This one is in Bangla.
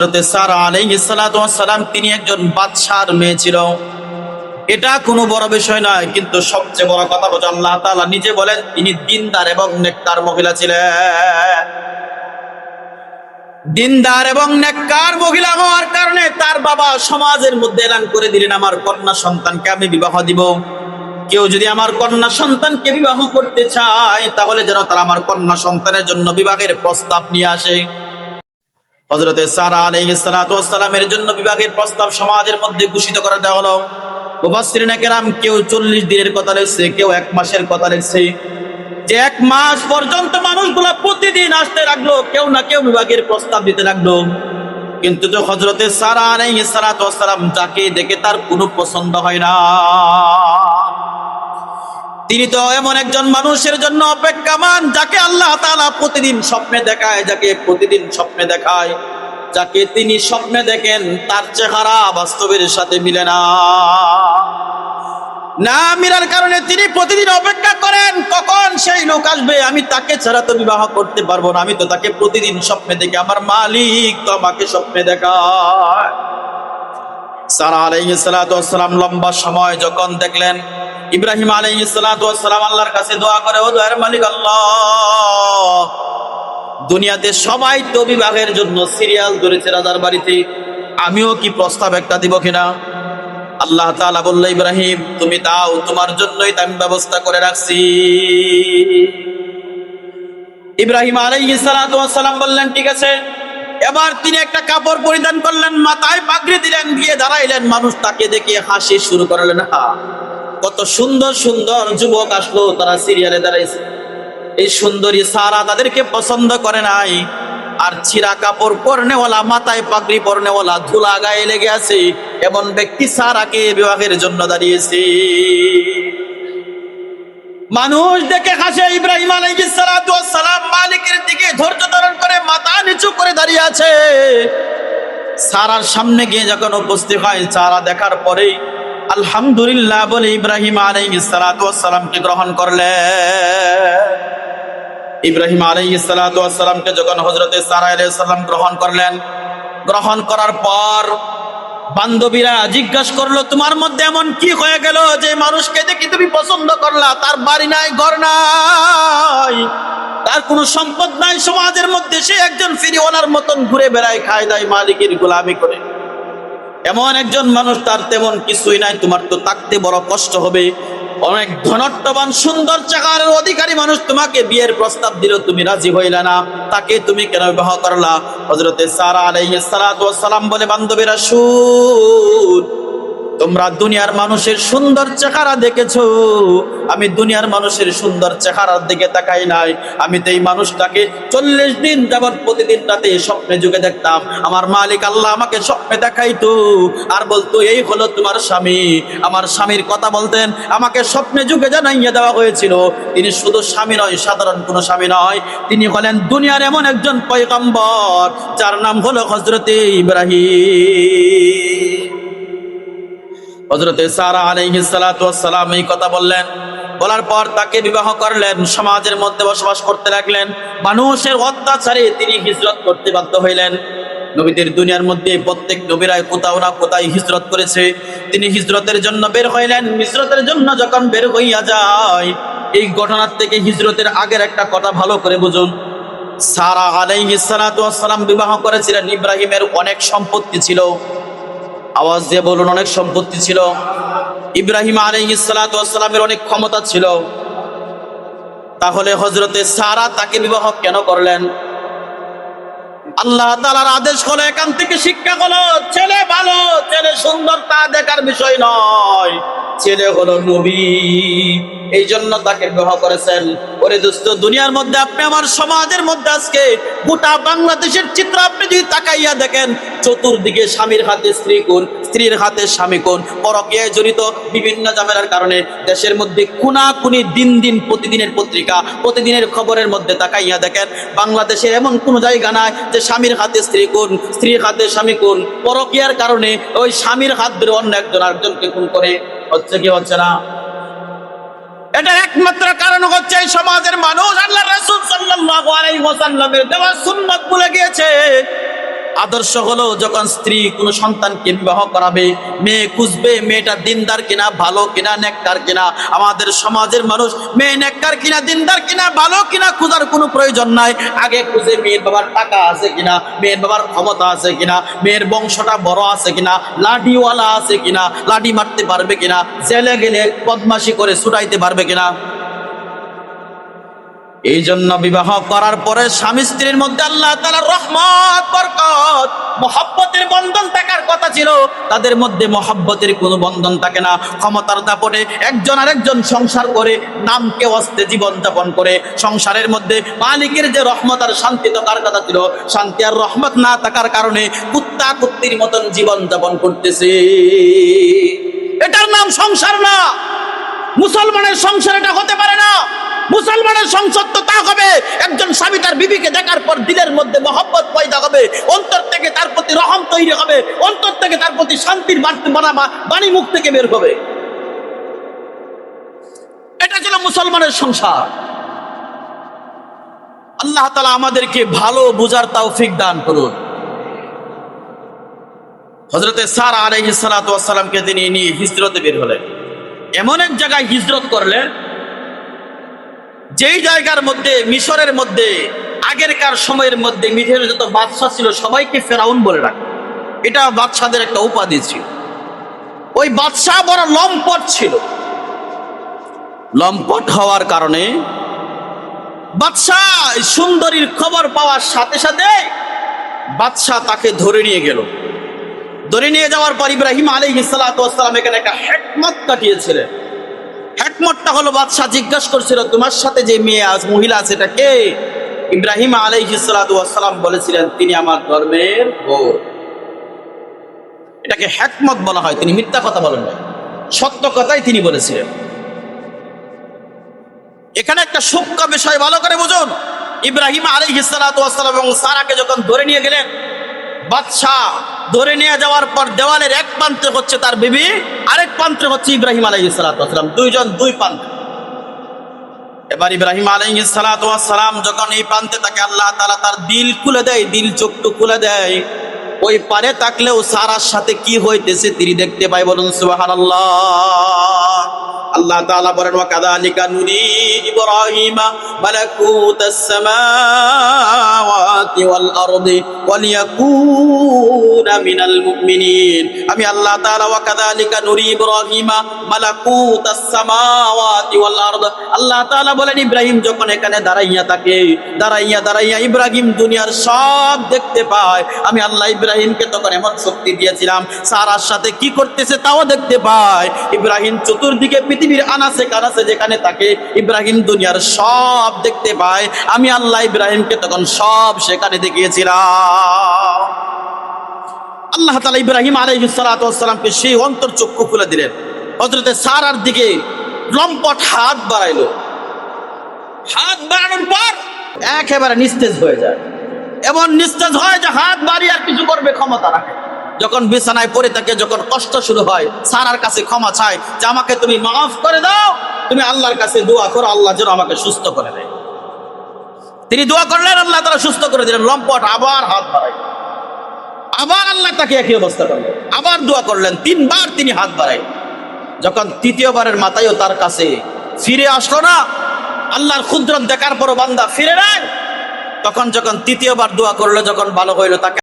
হযরতে সারা আলাইহিস সালাতু ওয়াস সালাম তিনি একজন বাদশার মেয়ে ছিল। এটা কোনো বড় বিষয় নয়, কিন্তু সবচেয়ে বড় কথা হলো আল্লাহ তাআলা নিজে বলেন তিনি দিনদার এবং নেককার মহিলা ছিলেন। দিনদার এবং নেককার মহিলা হওয়ার কারণে তার বাবা সমাজের মধ্যে এলান করে দিলেন, আমার কন্যা সন্তানকে আমি বিবাহ দিব। কেউ যদি আমার কন্যা সন্তানকে বিবাহ করতে চায় তাহলে যেন তারা আমার কন্যা সন্তানের জন্য বিবাহের প্রস্তাব নিয়ে আসে। হযরতে সারা আলাইহিস সালাতু ওয়াস সালামের জন্য বিবাহের প্রস্তাব সমাজের মধ্যে ঘোষিত করে দেওয়া হলো। মুফাসসিরিনে কেরাম কেউ 40 দিনের কথা লিখছে, কেউ 1 মাসের কথা লিখছে, যে 1 মাস পর্যন্ত মানুষগুলা প্রতিদিন আসতে লাগলো, কেউ না কেউ বিবাহের প্রস্তাব দিতে লাগলো। কিন্তু তো হযরতে সারা আলাইহিস সালাতু ওয়াস সালাম যাকে দেখে তার কোনো পছন্দ হয় না। তিনি তো এমন একজন মানুষের জন্য অপেক্ষামান যাকে আল্লাহ তাআলা প্রতিদিন স্বপ্নে দেখায়, যাকে প্রতিদিন স্বপ্নে দেখায়, যাকে তিনি স্বপ্নে দেখেন তার চেহারা বাস্তবের সাথে মিলে না। না মিলার কারণে তিনি প্রতিদিন অপেক্ষা করেন কখন সেই লোক আসবে, আমি তাকে ছাড়া তো বিবাহ করতে পারবো না, আমি তো তাকে প্রতিদিন স্বপ্নে দেখি, আমার মালিক তো আমাকে স্বপ্নে দেখায়। সারা আলাইহিস সালাতু ওয়াস সালাম লম্বা সময় যখন দেখলেন, ইব্রাহিম আলাইহিস সালাতু ওয়াস সালাম আল্লাহর কাছে দোয়া করে, ও দয়ার মালিক আল্লাহ, দুনিয়াতে সবাই তো বিবাহের জন্য সিরিয়াল ধরেছে রাজার বাড়িতে, আমিও কি প্রস্তাব একটা দিব কিনা? আল্লাহ তাআলা বলল, ইব্রাহিম তুমি দাও, তোমার জন্যই আমি ব্যবস্থা করে রাখছি। ইব্রাহিম আলাইহিস সালাতু ওয়াস সালাম বললেন ঠিক আছে। এবার তিনি একটা কাপড় পরিধান করলেন, মাথায় পাগড়ি দিলেন, গিয়ে দাঁড়াইলেন, মানুষ তাকে দেখে হাসি শুরু করলেন। কত সুন্দর সুন্দর যুবক আসলো, তারা সিরিয়ালে দাঁড়াইছে। এই সুন্দরী সারা তাদেরকে পছন্দ করে নাই, আর ছিঁড়া কাপড় পরনেওয়ালা, মাথায় পাগড়ি পরনেওয়ালা, ধুলা গায়ে লেগে আছে এমন ব্যক্তি সারাকে বিবাহের জন্য দাঁড়িয়েছে। মানুষ দেখে হাসে। ইব্রাহিম আলাইহিস সালাতু ওয়াস সালাম মালিকের দিকে ধৈর্য ধারণ করে মাথা নিচু করে দাঁড়িয়ে আছে। সারার সামনে গিয়ে যখন উপস্থিত হয়, সারা দেখার পরেই আলহামদুলিল্লাহ বলে ইব্রাহিম আলাইহিস সালাতু ওয়াস সালামকে গ্রহণ করলেন। ইব্রাহিম আলাইহিস সালাতু ওয়াস সালামকে যখন হযরতে সারা আলাইহিস সালাম গ্রহণ করলেন, গ্রহণ করার পর বান্ধবীরা জিজ্ঞাসা করলো, তোমার মধ্যে এমন কি হয়ে গেল যে মানুষকে দেখি তুমি পছন্দ করলা? তার বাড়ি নাই, ঘর নাই, তার কোনো সম্পদ নাই, সমাজের মধ্যে সে একজন ফিরিওয়ালার মতন ঘুরে বেড়ায়, খায় দায়, মালিকের গোলামি করে। এমন একজন মানুষ, তার তেমন কিছুই নাই, তোমার তো থাকতে বড় কষ্ট হবে। অনেক ধনট্টবান সুন্দর চেহারার অধিকারী মানুষ তোমাকে বিয়ের প্রস্তাব দিল, তুমি রাজি হইলা না, তাকে তুমি কেন বিবাহ করলা? হযরতে সারা আলাইহিস সালাতু ওয়াস সালাম বলে, বান্ধবীরা শুন, তোমরা দুনিয়ার মানুষের সুন্দর চেহারা দেখেছো, আমি দুনিয়ার মানুষের সুন্দর চেহারার দিকে তাকাই নাই। আমি তো এই মানুষটাকে 40 দিন যাবত প্রতিদিন রাতে স্বপ্নে যুগে দেখতাম। আমার মালিক আল্লাহ আমাকে স্বপ্নে দেখাইতো আর বলতো, এই হলো তোমার স্বামী। আমার স্বামীর কথা বলতেন, আমাকে স্বপ্নে যুগে জানাইয়া দেওয়া হয়েছিল। তিনি শুধু স্বামী নয়, সাধারণ কোনো স্বামী নয়, তিনি হলেন দুনিয়ার এমন একজন পয়গম্বর যার নাম হলো হযরতে ইব্রাহিম। হযরতে সারা আলাইহিস সালাতু ওয়াস সালাম এই কথা বললেন, বলার পর তাকে বিবাহ করলেন, সমাজের মধ্যে বসবাস করতে লাগলেন। মানুষের অত্যাচারে তিনি হিজরত করতে বাধ্য হইলেন। নবীদের দুনিয়ার মধ্যে প্রত্যেক নবীরাই কোথাও না কোথায় হিজরত করেছে। তিনি হিজরতের জন্য বের হইলেন। হিজরতের জন্য যখন বের হইয়া যায়, এই ঘটনার থেকে হিজরতের আগের একটা কথা ভালো করে বুঝুন। সারা আলাইহিস সালাতু ওয়াস সালাম বিবাহ করেছিলেন, ইব্রাহিমের অনেক সম্পত্তি ছিল। আওয়াজ দিয়ে বলুন, অনেক সম্পত্তি ছিল। ইব্রাহিম আলাইহিস সালাতু ওয়াস সালামের অনেক ক্ষমতা ছিল। তাহলে হযরতে সারা তাকে বিবাহ কেন করলেন? আল্লাহ তাআলার আদেশ হলো, এখান থেকে শিক্ষা হলো, ছেলে ভালো, ছেলে সুন্দর তা দেখার বিষয় নয়, ছেলে হলো নবী, এই জন্য তাকে বিবাহ করেছেন। ওরে দোস্ত, দুনিয়ার মধ্যে আপনি আমার সমাজের মধ্যে আজকে গোটা বাংলাদেশের চিত্র আপনি যদি তাকাইয়া দেখেন, চতুর্দিকে স্বামীর হাতে স্ত্রী কোন, স্ত্রীর হাতে স্বামী কোন, পরকীয়ায় জড়িত বিভিন্ন ঝামেলার কারণে দেশের মধ্যে খুনাখুনি দিন দিন প্রতিদিনের পত্রিকা, প্রতিদিনের খবরের মধ্যে তাকাইয়া দেখেন, বাংলাদেশের এমন কোনো জায়গা নাই যে স্বামীর হাতে স্ত্রী কোন, স্ত্রীর হাতে স্বামী কোন, পরকীয়ার কারণে ওই স্বামীর হাত ধরে অন্য একজন আরেকজনকে খুন করে। হচ্ছে কি হচ্ছে না? এটা একমাত্র কারণ হচ্ছে এই সমাজের মানুষ আল্লাহর রাসূল সাল্লাল্লাহু আলাইহি ওয়াসাল্লামের দেওয়া সুন্নাত ভুলে গিয়েছে। আদর্শ হলো যখন স্ত্রী কোনো সন্তানকে বিবাহ করাবে, মেয়ে খুঁজবে মেয়েটা দিনদার কিনা, ভালো কিনা, নেককার কিনা। আমাদের সমাজের মানুষ মেয়ে নেককার কিনা, দিনদার কিনা, ভালো কিনা খোঁজার কোনো প্রয়োজন নাই। আগে খুঁজে মেয়ের বাবার টাকা আছে কিনা, মেয়ের বাবার ক্ষমতা আছে কিনা, মেয়ের বংশটা বড় আছে কিনা, লাঠিওয়ালা আছে কিনা, লাঠি মারতে পারবে কিনা, জেলে গেলে বদমাশি করে ছুটাইতে পারবে কিনা। এই জন্য বিবাহ করার পরে স্বামী স্ত্রীর মধ্যে আল্লাহ তাআলার রহমত, বরকত, মহব্বতের বন্ধন থাকার কথা ছিল, তাদের মধ্যে মহব্বতের কোনো বন্ধন থাকে না। ক্ষমতার দাপটে একজন আরেকজন সংসার করে নামকে অস্তে জীবন যাপন করে, সংসারের মধ্যে মালিকের যে রহমত আর শান্তি থাকার কথা ছিল, শান্তি আর রহমত না থাকার কারণে কুত্তা কুত্তির মতন জীবন যাপন করতেছে। এটার নাম সংসার না। মুসলমানের সংসার এটা হতে পারে না। মুসলমানের সংসার তো তা হবে একজন স্বামী তার বিবিকে দেখার পর দিলের মধ্যে মহব্বত পয়দা হবে, অন্তর থেকে তার প্রতি রহম তৈরি হবে, অন্তর থেকে তার প্রতি শান্তির বাণী মুখ থেকে বের হবে। এটা ছিল মুসলমানের সংসার। আল্লাহ তাআলা আমাদেরকে ভালো বুঝার তৌফিক দান করুন। হযরতে সারা আলাইহিস সালাতু ওয়াস সালামকে তিনি নিয়ে হিজরতে বের হলেন। এমন এক জায়গায় হিজরত করলেন যেই জায়গার মধ্যে, মিশরের মধ্যে আগেরকার সময়ের মধ্যে মিশরের যত বাদশা ছিল সবাইকে ফেরাউন বলে রাখত। এটা বাদশাদের একটা উপাধি ছিল। ওই বাদশা বড় লম্পট ছিল। লম্পট হওয়ার কারণে বাদশা সুন্দরীর খবর পাওয়ার সাথে সাথে বাদশা তাকে ধরে নিয়ে গেল। ধরে নিয়ে যাওয়ার পর ইব্রাহিম আলাইহিস সালাতু ওয়াস সালাম এখানে একটা হিকমত কাটিয়েছিলেন। হিকমতটা হলো, বাদশা জিজ্ঞাসা করছিল তোমার সাথে যে মহিলা আছে এটা কে? ইব্রাহিম আলাইহিস সালাতু ওয়াস সালাম বলেছিলেন তিনি আমার ধর্মের বোন। এটাকে হিকমত বলা হয়। তিনি মিথ্যা কথা বলেন না, সত্য কথাই তিনি বলেছিলেন। এখানে একটা সূক্ষ্ম বিষয় ভালো করে বুঝুন। ইব্রাহিম আলাইহিস সালাতু ওয়াস সালাম এবং সারাকে যখন ধরে নিয়ে গেলেন, বাদশা ধরে নিয়ে যাওয়ার পর দেওয়ালের এক প্রান্তে হচ্ছে তার বিবি, আরেক প্রান্তে হচ্ছে ইব্রাহিম আলাইহিস সালাতু ওয়াস সালাম, দুইজন দুই প্রান্তে। এবার ইব্রাহিম আলাইহিস সালাতু ওয়াস সালাম যখন এই প্রান্তে তাকে আল্লাহ তাআলা তার দিল খুলে দেয়, দিল চোখটু খুলে দেয়, ওই পারে তাকলেও সারার সাথে কি হইতেছে তিনি দেখতে পায়। বলুন সুবহানাল্লাহ। আল্লাহ তাআলা বলেন ওয়া কাযালিকা নুরি ইব্রাহিমা মালাকুতাস সামাওয়াতি ওয়াল আরদি ওয়ালিয়াকুনা মিনাল মুমিনিন। আমি আল্লাহ তাআলা ওয়া কাযালিকা নুরি ইব্রাহিমা মালাকুতাস সামাওয়াতি ওয়াল আরদ। আল্লাহ তাআলা বলেন ইব্রাহিম যখন এখানে দাঁড়াইয়া থাকে, দাঁড়াইয়া ইব্রাহিম দুনিয়ার সব দেখতে পায়। আমি আল্লাহ ইব্রাহিমকে তখন এমন শক্তি দিয়েছিলাম সারার সাথে কি করতেছে তাও দেখতে পায়। ইব্রাহিম চতুর্দিকে পৃথিবীর আনাচে কানাচে যেখানে থাকে ইব্রাহিম দুনিয়ার সব দেখতে পায়। আমি আল্লাহ ইব্রাহিমকে তখন সব সেখানে দেখিয়েছিলাম। আল্লাহ তাআলা ইব্রাহিম আলাইহিস সালাতু ওয়াস সালামকে সেই অন্তর চক্ষু খুলে দিলেন। হযরতে সারার দিকে লম্পট হাত বাড়াইলো। হাত বাড়ানোর পর একেবারে নিস্তেজ হয়ে যায়। এমন নিস্তেজ হয় যে হাত বাড়িয়ে আর কিছু করবে ক্ষমতা রাখে। যখন বিছানায় পড়ে থাকে, যখন কষ্ট শুরু হয়, সারার কাছে ক্ষমা চায় যে আমাকে তুমি মাফ করে দাও। তুমি আল্লাহর কাছে দোয়া করো আল্লাহ যেন আমাকে সুস্থ করে দেয়। তিনি দোয়া করলেন, আল্লাহ তাআলা সুস্থ করে দিলেন। লম্পট আবার হাত বাড়াই, আবার আল্লাহ তাকে একই অবস্থা করলেন। আবার দোয়া করলেন, তিনবার তিনি হাত বাড়াই। যখন তৃতীয়বারের মাথায়ও তার কাছে ফিরে আসলো না, আল্লাহর কুদরত দেখার পরও বান্দা ফিরে নাই, তখন যখন তৃতীয়বার দোয়া করলো, যখন ভালো হইলো, তাকে